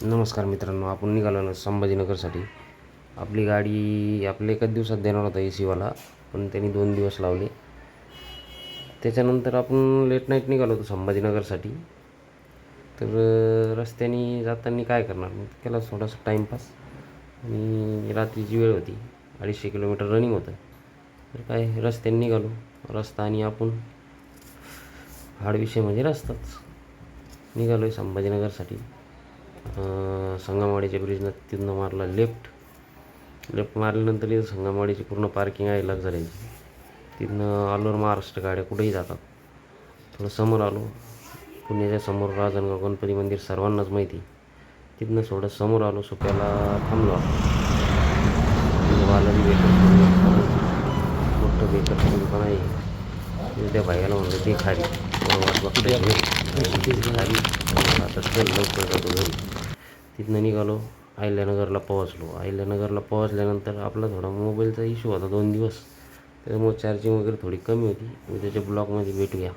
नमस्कार मित्रांनो, आपण निघालो ना संभाजीनगरसाठी. आपली गाडी आपल्या एकाच दिवसात देणार होता ए सीवाला, पण त्यांनी 2 दिवस लावले. त्याच्यानंतर आपण लेट नाईट निघालो होतो संभाजीनगरसाठी. तर रस्त्याने जाताना काय करणार, मग केला थोडासा टाईमपास. आणि रात्रीची वेळ होती, 250 किलोमीटर रनिंग होतं. तर काय रस्त्याने निघालो. रस्ता आणि आपण हाड विषय म्हणजे रस्ताच. निघालो आहे संभाजीनगरसाठी. संगमवाडीच्या ब्रिजनं तिथनं मारला लेफ्ट मारल्यानंतर इथं संगमवाडीची पूर्ण पार्किंग आहे लक्झरीची. तिथनं ऑल महाराष्ट्र गाड्या कुठेही जातात. थोडं समोर आलो, पुण्याच्या समोर राजनगाव गणपती मंदिर सर्वांनाच माहिती. तिथनं थोडं समोर आलो, सुप्याला थांबलो. बालाजी मोठं बेकरचं दुकान आहे. त्या भाईला म्हणलं ते खाली वाट बघते खाली. आता चल लवकर जातो घरी. तिथनं निघालो, अहिल्यानगरला पोहोचल्यानंतर आपला थोडा मोबाईलचा इश्यू होता 2 दिवस. त्याच्यामुळे चार्जिंग वगैरे थोडी कमी होती. उद्याच्या ब्लॉगमध्ये भेटूया.